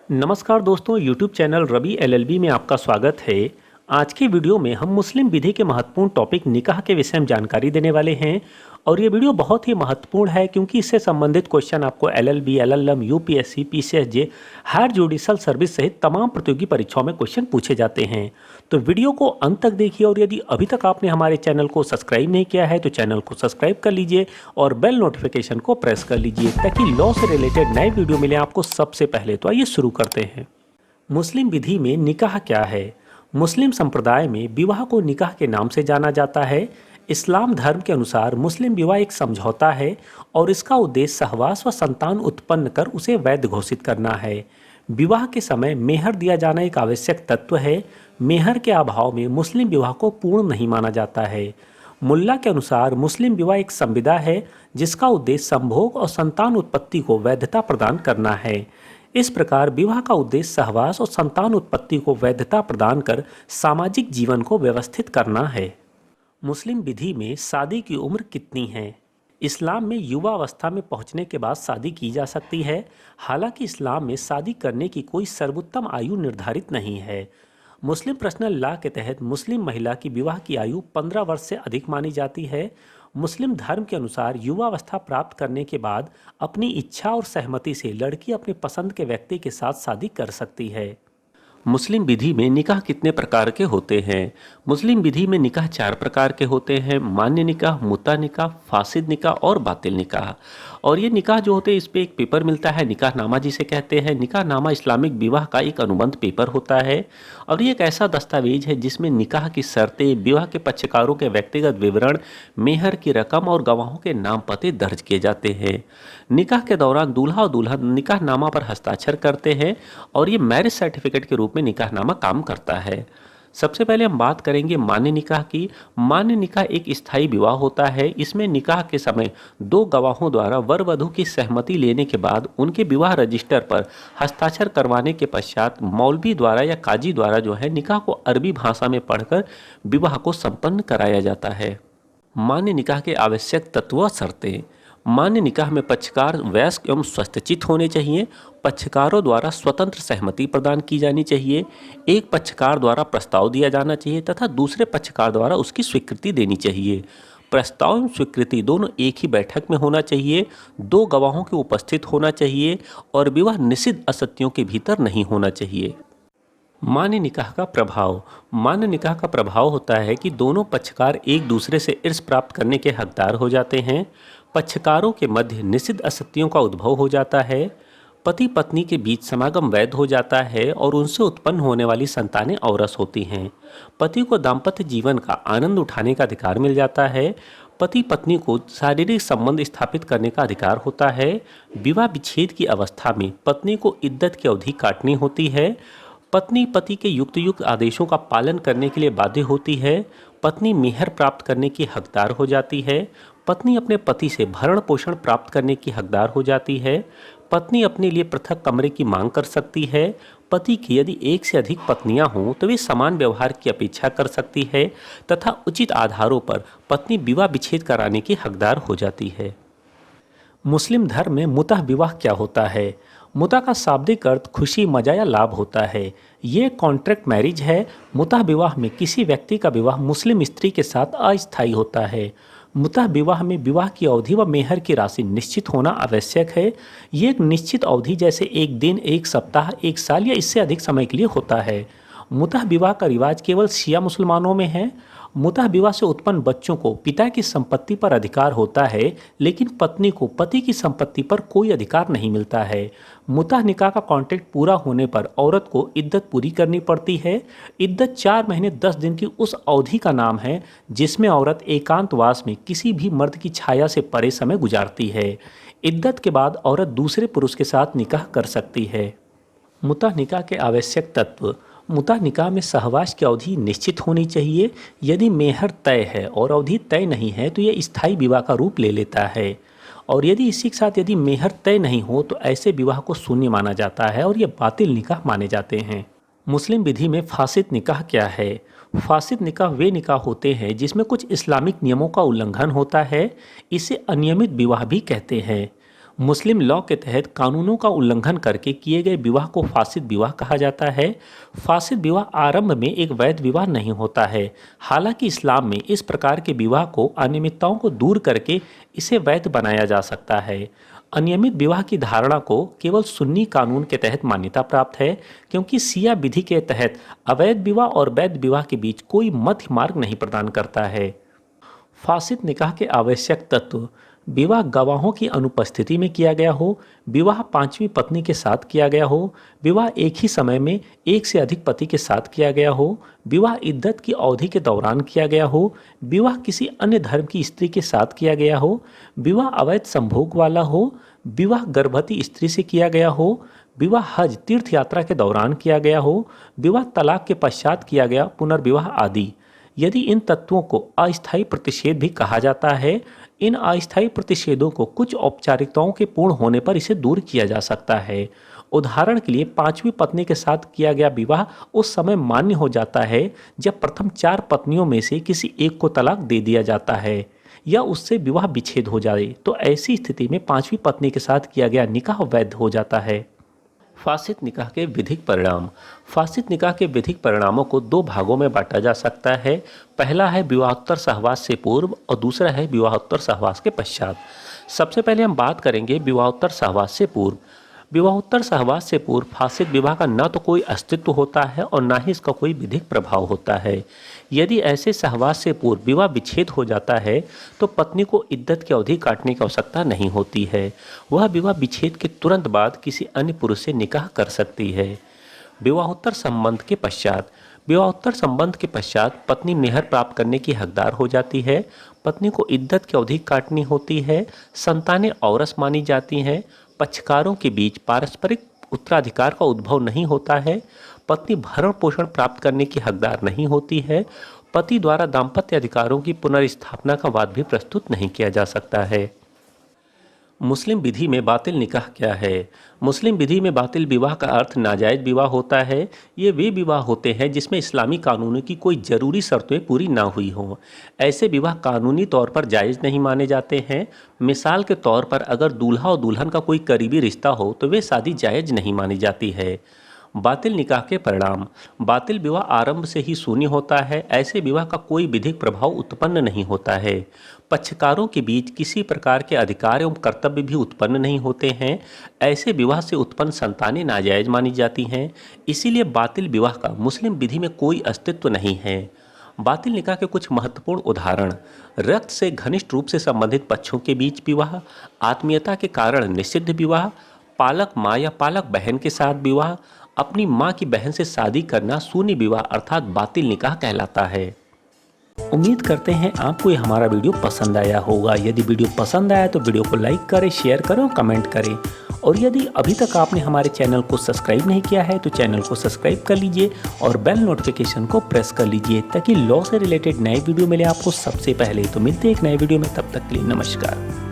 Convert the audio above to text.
नमस्कार दोस्तों, YouTube channel Ravi LLB में आपका स्वागत है। आज की वीडियो में हम मुस्लिम विधि के महत्वपूर्ण टॉपिक निकाह के विषय में जानकारी देने वाले हैं और ये वीडियो बहुत ही महत्वपूर्ण है क्योंकि इससे संबंधित क्वेश्चन आपको LLB, LLM, UPSC, PCSJ, higher judicial service सहित तमाम प्रतियोगी परीक्षाओं में क्वेश्चन पूछे जाते हैं। तो वीडियो को अंत तक देखिए और यदि अभी तक आपने हमारे चैनल को सब्सक्राइब नहीं किया है तो चैनल को सब्सक्राइब कर लीजिए और बेल नोटिफिकेशन को प्रेस कर लीजिए ताकि लॉ से रिलेटेड नए वीडियो मिले आपको सबसे पहले। तो आइए शुरू करते हैं। मुस्लिम विधि में निकाह क्या है? मुस्लिम संप्रदाय में विवाह को निकाह के नाम से जाना जाता है। इस्लाम धर्म के अनुसार मुस्लिम विवाह एक समझौता है और इसका उद्देश्य सहवास व संतान उत्पन्न कर उसे वैध घोषित करना है। विवाह के समय मेहर दिया जाना एक आवश्यक तत्व है। मेहर के अभाव में मुस्लिम विवाह को पूर्ण नहीं माना जाता है। मुल्ला के अनुसार मुस्लिम विवाह एक संविदा है जिसका उद्देश्य संभोग और संतान उत्पत्ति को वैधता प्रदान करना है। इस प्रकार विवाह का उद्देश्य सहवास और संतान उत्पत्ति को वैधता प्रदान कर सामाजिक जीवन को व्यवस्थित करना है। मुस्लिम विधि में शादी की उम्र कितनी है? इस्लाम में युवा अवस्था में पहुंचने के बाद शादी की जा सकती है। हालांकि इस्लाम में शादी करने की कोई सर्वोत्तम आयु निर्धारित नहीं है। मुस्लिम पर्सनल लॉ के तहत मुस्लिम महिला की विवाह की आयु 15 वर्ष से अधिक मानी जाती है। मुस्लिम धर्म के अनुसार युवावस्था प्राप्त करने के बाद अपनी इच्छा और सहमति से लड़की अपने पसंद के व्यक्ति के साथ शादी कर सकती है। मुस्लिम विधि में निकाह कितने प्रकार के होते हैं? मुस्लिम विधि में निकाह 4 प्रकार के होते हैं: मान्य निकाह, मुता निकाह, फासिद निकाह और बातिल निकाह। और ये निकाह जो होते हैं इस पे एक पेपर मिलता है, निकाहनामा जिसे कहते हैं। निकाहनामा इस्लामिक विवाह का एक अनुबंध पेपर होता है और ये एक ऐसा दस्तावेज है जिसमें निकाह की शर्तें, विवाह के पक्षकारों के व्यक्तिगत विवरण, मेहर की रकम और गवाहों के नाम पते दर्ज किए जाते हैं। निकाह के दौरान दूल्हा और दुल्हन निकाहनामा पर हस्ताक्षर करते हैं और ये मैरिज सर्टिफिकेट के रूप में निकाहनामा काम करता है। सबसे पहले हम बात करेंगे मान्य निकाह की। मान्य निकाह एक स्थायी विवाह होता है। इसमें निकाह के समय 2 गवाहों द्वारा वर वधू की सहमति लेने के बाद उनके विवाह रजिस्टर पर हस्ताक्षर करवाने के पश्चात मौलवी द्वारा या काजी द्वारा जो है निकाह को अरबी भाषा में पढ़कर विवाह को संपन्न कराया जाता है। मान्य निकाह के आवश्यक तत्व व शर्तें। मान्य निकाह में पक्षकार वयस्क एवं स्वस्थचित होने चाहिए। पक्षकारों द्वारा स्वतंत्र सहमति प्रदान की जानी चाहिए। एक पक्षकार द्वारा प्रस्ताव दिया जाना चाहिए तथा दूसरे पक्षकार द्वारा उसकी स्वीकृति देनी चाहिए। प्रस्ताव एवं स्वीकृति दोनों एक ही बैठक में होना चाहिए। 2 गवाहों के उपस्थित होना चाहिए और विवाह निषिद्ध असत्यों के भीतर नहीं होना चाहिए। मान्य निकाह का प्रभाव। मान्य निकाह का प्रभाव होता है कि दोनों पक्षकार एक दूसरे से इर्ष प्राप्त करने के हकदार हो जाते हैं। पक्षकारों के मध्य निषिद्ध असत्यों का उद्भव हो जाता है। पति पत्नी के बीच समागम वैध हो जाता है और उनसे उत्पन्न होने वाली संतानें औरस होती हैं। पति को दाम्पत्य जीवन का आनंद उठाने का अधिकार मिल जाता है। पति पत्नी को शारीरिक संबंध स्थापित करने का अधिकार होता है। विवाह विच्छेद की अवस्था में पत्नी को इद्दत की अवधि काटनी होती है। पत्नी पति के युक्त आदेशों का पालन करने के लिए बाध्य होती है। पत्नी मेहर प्राप्त करने की हकदार हो जाती है। पत्नी अपने पति से भरण पोषण प्राप्त करने की हकदार हो जाती है। पत्नी अपने लिए पृथक कमरे की मांग कर सकती है। पति की यदि एक से अधिक पत्नियां हों तो वे समान व्यवहार की अपेक्षा कर सकती है तथा उचित आधारों पर पत्नी विवाह विच्छेद कराने की हकदार हो जाती है। मुस्लिम धर्म में मुतह विवाह क्या होता है? मुतह का शाब्दिक अर्थ खुशी, मजा या लाभ होता है। ये कॉन्ट्रैक्ट मैरिज है। मुतह विवाह में किसी व्यक्ति का विवाह मुस्लिम स्त्री के साथ अस्थायी होता है। मुतह विवाह में विवाह की अवधि व मेहर की राशि निश्चित होना आवश्यक है। ये एक निश्चित अवधि जैसे 1 दिन, 1 सप्ताह, 1 साल या इससे अधिक समय के लिए होता है। मुतह विवाह का रिवाज केवल शिया मुसलमानों में है। मुतह विवाह से उत्पन्न बच्चों को पिता की संपत्ति पर अधिकार होता है लेकिन पत्नी को पति की संपत्ति पर कोई अधिकार नहीं मिलता है। मुतह निकाह का कॉन्ट्रैक्ट पूरा होने पर औरत को इद्दत पूरी करनी पड़ती है। इद्दत 4 महीने 10 दिन की उस अवधि का नाम है जिसमें औरत एकांतवास में किसी भी मर्द की छाया से परे समय गुजारती है। इद्दत के बाद औरत दूसरे पुरुष के साथ निकाह कर सकती है। मुतह निकाह के आवश्यक तत्व। मुतह निकाह में सहवास की अवधि निश्चित होनी चाहिए। यदि मेहर तय है और अवधि तय नहीं है तो यह स्थायी विवाह का रूप ले लेता है और यदि इसी के साथ यदि मेहर तय नहीं हो तो ऐसे विवाह को शून्य माना जाता है और ये बातिल निकाह माने जाते हैं। मुस्लिम विधि में फासिद निकाह क्या है? फासिद निकाह वे निकाह होते हैं जिसमें कुछ इस्लामिक नियमों का उल्लंघन होता है। इसे अनियमित विवाह भी कहते हैं। मुस्लिम लॉ के तहत कानूनों का उल्लंघन करके किए गए विवाह को फासिद विवाह कहा जाता है। फासिद विवाह आरंभ में एक वैध विवाह नहीं होता है। हालांकि इस्लाम में इस प्रकार के विवाह को अनियमितताओं को दूर करके इसे वैध बनाया जा सकता है। अनियमित विवाह की धारणा को केवल सुन्नी कानून के तहत मान्यता प्राप्त है, क्योंकि सिया विधि के तहत अवैध विवाह और वैध विवाह के बीच कोई मध्य मार्ग नहीं प्रदान करता है। फासिद निकाह के आवश्यक तत्व: विवाह गवाहों की अनुपस्थिति में किया गया हो, विवाह पांचवी पत्नी के साथ किया गया हो, विवाह एक ही समय में एक से अधिक पति के साथ किया गया हो, विवाह इद्दत की अवधि के दौरान किया गया हो, विवाह किसी अन्य धर्म की स्त्री के साथ किया गया हो, विवाह अवैध संभोग वाला हो, विवाह गर्भवती स्त्री से किया गया हो, विवाह हज तीर्थ यात्रा के दौरान किया गया हो, विवाह तलाक के पश्चात किया गया पुनर्विवाह आदि। यदि इन तत्वों को अस्थायी प्रतिषेध भी कहा जाता है, इन अस्थायी प्रतिषेधों को कुछ औपचारिकताओं के पूर्ण होने पर इसे दूर किया जा सकता है। उदाहरण के लिए पांचवी पत्नी के साथ किया गया विवाह उस समय मान्य हो जाता है जब प्रथम 4 पत्नियों में से किसी एक को तलाक दे दिया जाता है या उससे विवाह विच्छेद हो जाए, तो ऐसी स्थिति में पांचवी पत्नी के साथ किया गया निकाह वैध हो जाता है। फासिद निकाह के विधिक परिणाम: फासिद निकाह के विधिक परिणामों को 2 भागों में बांटा जा सकता है। पहला है विवाहोत्तर सहवास से पूर्व और दूसरा है विवाहोत्तर सहवास के पश्चात। सबसे पहले हम बात करेंगे विवाहोत्तर सहवास से पूर्व। विवाहोत्तर सहवास से पूर्व फासिद विवाह का न तो कोई अस्तित्व होता है और न ही इसका कोई विधिक प्रभाव होता है। यदि ऐसे सहवास से पूर्व विवाह विच्छेद हो जाता है तो पत्नी को इद्दत की अवधि काटने की आवश्यकता नहीं होती है। वह विवाह विच्छेद के तुरंत बाद किसी अन्य पुरुष से निकाह कर सकती है। विवाहोत्तर संबंध के पश्चात: विवाहोत्तर संबंध के पश्चात पत्नी मेहर प्राप्त करने की हकदार हो जाती है। पत्नी को इद्दत की अवधि काटनी होती है। संतानें औरस मानी जाती हैं। पक्षकारों के बीच पारस्परिक उत्तराधिकार का उद्भव नहीं होता है। पत्नी भरण पोषण प्राप्त करने की हकदार नहीं होती है। पति द्वारा दाम्पत्य अधिकारों की पुनर्स्थापना का वाद भी प्रस्तुत नहीं किया जा सकता है। मुस्लिम विधि में बातिल निकाह क्या है? मुस्लिम विधि में बातिल विवाह का अर्थ नाजायज़ विवाह होता है। ये वे विवाह होते हैं जिसमें इस्लामी कानूनों की कोई ज़रूरी शर्तें पूरी ना हुई हों। ऐसे विवाह कानूनी तौर पर जायज़ नहीं माने जाते हैं। मिसाल के तौर पर अगर दूल्हा और दुल्हन का कोई करीबी रिश्ता हो तो वे शादी जायज़ नहीं मानी जाती है। बातिल निकाह के परिणाम: बातिल विवाह आरंभ से ही शून्य होता है। ऐसे विवाह का कोई विधिक प्रभाव उत्पन्न नहीं होता है। पक्षकारों के बीच किसी प्रकार के अधिकार एवं कर्तव्य भी उत्पन्न नहीं होते हैं। ऐसे विवाह से उत्पन्न संतानें नाजायज़ मानी जाती हैं। इसीलिए बातिल विवाह का मुस्लिम विधि में कोई अस्तित्व नहीं है। बातिल निकाह के कुछ महत्वपूर्ण उदाहरण: रक्त से घनिष्ठ रूप से संबंधित पक्षों के बीच विवाह, आत्मीयता के कारण निषिद्ध विवाह, पालक माँ या पालक बहन के साथ विवाह, अपनी माँ की बहन से शादी करना शून्य विवाह अर्थात बातिल निकाह कहलाता है। उम्मीद करते हैं आपको ये हमारा वीडियो पसंद आया होगा। यदि वीडियो पसंद आया तो वीडियो को लाइक करें, शेयर करें और कमेंट करें। और यदि अभी तक आपने हमारे चैनल को सब्सक्राइब नहीं किया है तो चैनल को सब्सक्राइब कर लीजिए और बेल नोटिफिकेशन को प्रेस कर लीजिए ताकि लॉ से रिलेटेड नए वीडियो मिले आपको सबसे पहले। तो मिलते हैं एक नए वीडियो में, तब तक के लिए नमस्कार।